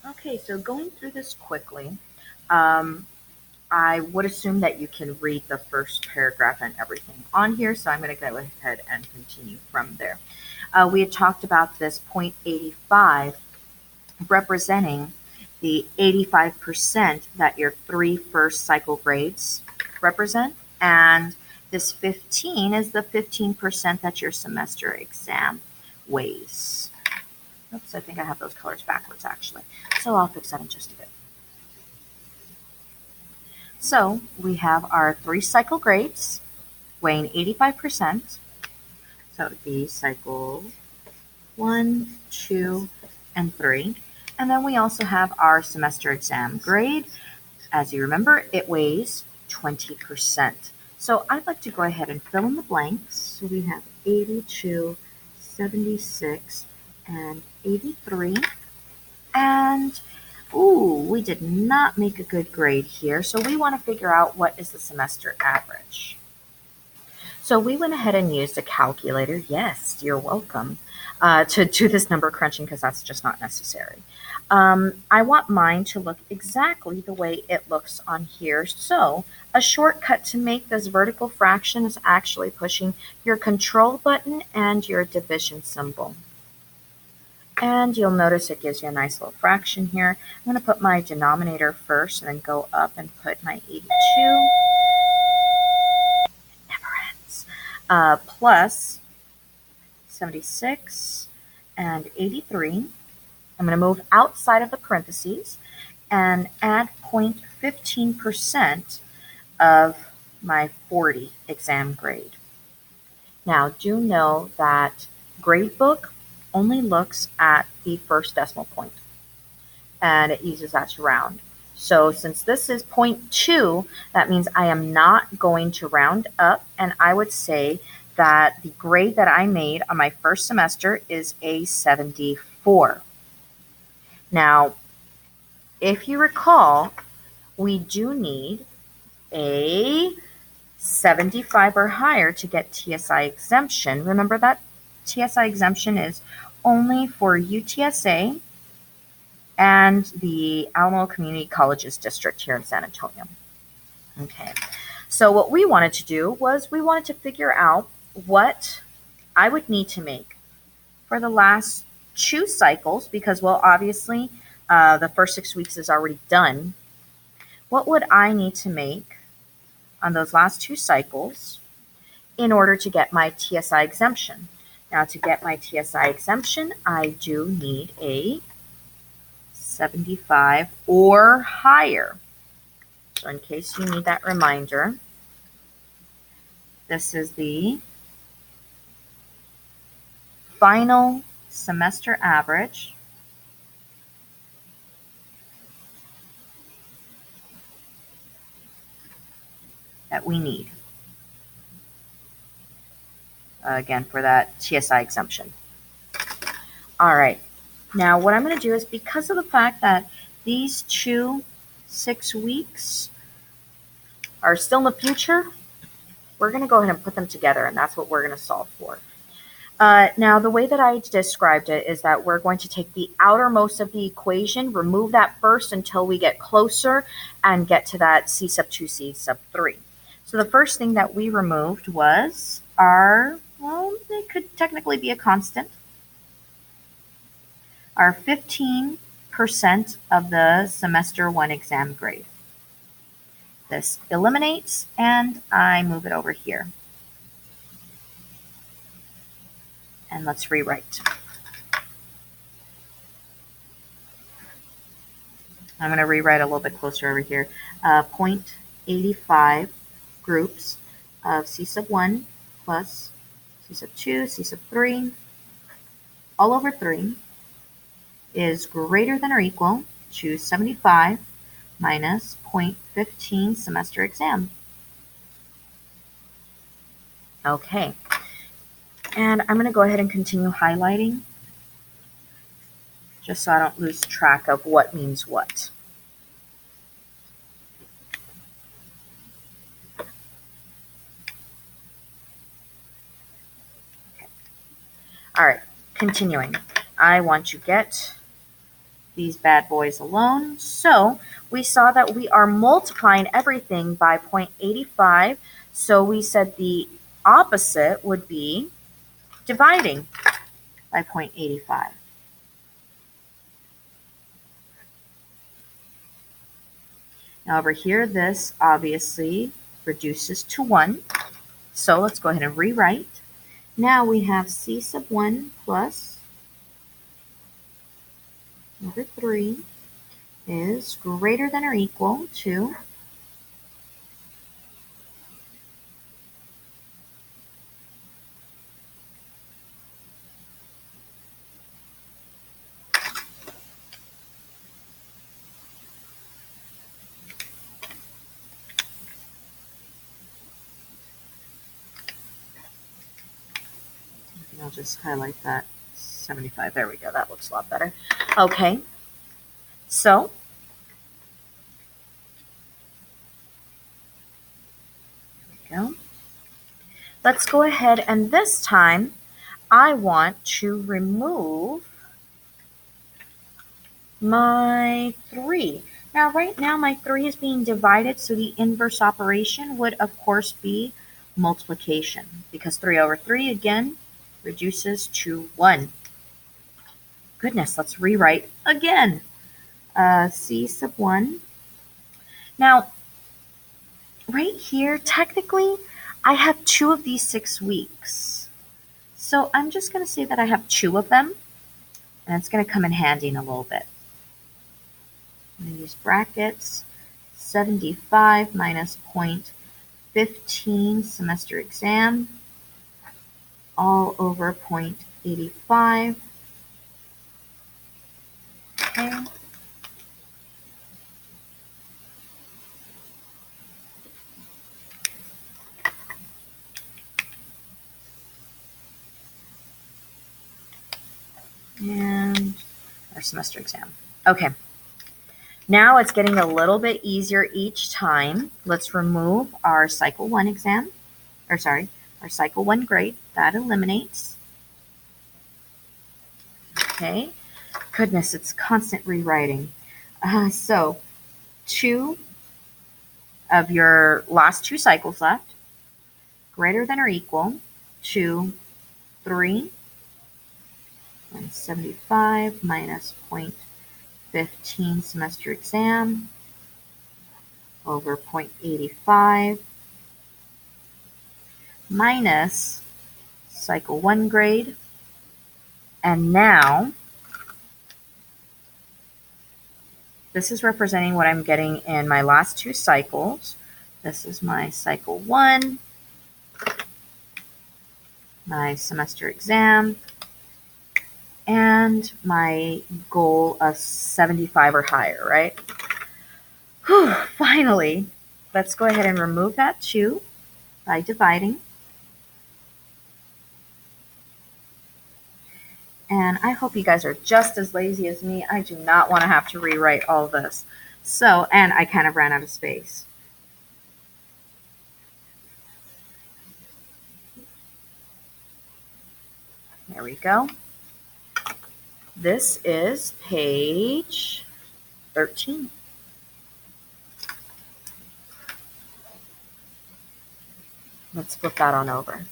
Okay, so going through this quickly, um, I would assume that you can read the first paragraph and everything on here, so I'm going to go ahead and continue from there. We had talked about this 0.85 representing the 85% that your three first cycle grades represent, and this 15 is the 15% that your semester exam weighs. Oops, I think I have those colors backwards actually, so I'll fix that in just a bit. So we have our three cycle grades weighing 85%. So it would be cycle 1, 2, and 3. And then we also have our semester exam grade. As you remember, it weighs 20%. So I'd like to go ahead and fill in the blanks. So we have 82, 76, and 83. And ooh, we did not make a good grade here. So we want to figure out what is the semester average. So we went ahead and used a calculator. Yes, you're welcome to do this number crunching because that's just not necessary. I want mine to look exactly the way it looks on here. So a shortcut to make this vertical fraction is actually pushing your control button and your division symbol. And you'll notice it gives you a nice little fraction here. I'm going to put my denominator first and then go up and put my 82. Never ends. Plus 76 and 83. I'm going to move outside of the parentheses and add 0.15% of my 40 exam grade. Now, do know that gradebook only looks at the first decimal point, and it uses that to round. So since this is 0.2, that means I am not going to round up, and I would say that the grade that I made on my first semester is a 74. Now, if you recall, we do need a 75 or higher to get TSI exemption. Remember that TSI exemption is only for UTSA and the Alamo Community Colleges District here in San Antonio. Okay, so what we wanted to do was we wanted to figure out what I would need to make for the last two cycles because, well, obviously the first 6 weeks is already done. What would I need to make on those last two cycles in order to get my TSI exemption? Now, to get my TSI exemption, I do need a 75 or higher. So in case you need that reminder, this is the final semester average that we need, again, for that TSI exemption. All right. Now, what I'm going to do is because of the fact that these 6 weeks are still in the future, we're going to go ahead and put them together, and that's what we're going to solve for. Now, the way that I described it is that we're going to take the outermost of the equation, remove that first until we get closer and get to that C sub 2, C sub 3. So the first thing that we removed was our, well, it could technically be a constant, our 15% of the semester 1 exam grade. This eliminates, and I move it over here. And let's rewrite. I'm going to rewrite a little bit closer over here. 0.85 groups of C sub 1 plus C sub 2, C sub 3, all over 3 is greater than or equal to 75 minus 0.15 semester exam. Okay. And I'm going to go ahead and continue highlighting just so I don't lose track of what means what. Okay. All right, continuing. I want to get these bad boys alone. So we saw that we are multiplying everything by 0.85. So we said the opposite would be dividing by 0.85. Now over here, this obviously reduces to 1. So let's go ahead and rewrite. Now we have c sub 1 plus over 3 is greater than or equal to I'll just highlight that 75. There we go. That looks a lot better. Okay. So there we go. Let's go ahead and this time I want to remove my 3. Now right now my 3 is being divided, so the inverse operation would of course be multiplication, because 3 over 3 again reduces to 1. Goodness, let's rewrite again. C sub 1. Now, right here, technically, I have 2 of these 6 weeks. So I'm just going to say that I have 2 of them, and it's going to come in handy in a little bit. I'm going to use brackets. 75 minus 0.15 semester exam, all over 0.85. Okay. And our semester exam. Okay. Now it's getting a little bit easier each time. Let's remove our cycle 1 exam, or sorry, our cycle 1 grade. That eliminates. Okay. Goodness, it's constant rewriting. So 2 of your last 2 cycles left, greater than or equal to 3 and 75 minus 0.15 semester exam over 0.85 minus cycle 1 grade. And now this is representing what I'm getting in my last 2 cycles. This is my cycle 1, my semester exam, and my goal of 75 or higher, right? Whew, finally, let's go ahead and remove that 2 by dividing. And I hope you guys are just as lazy as me. I do not want to have to rewrite all this. So, and I kind of ran out of space. There we go. This is page 13. Let's flip that on over.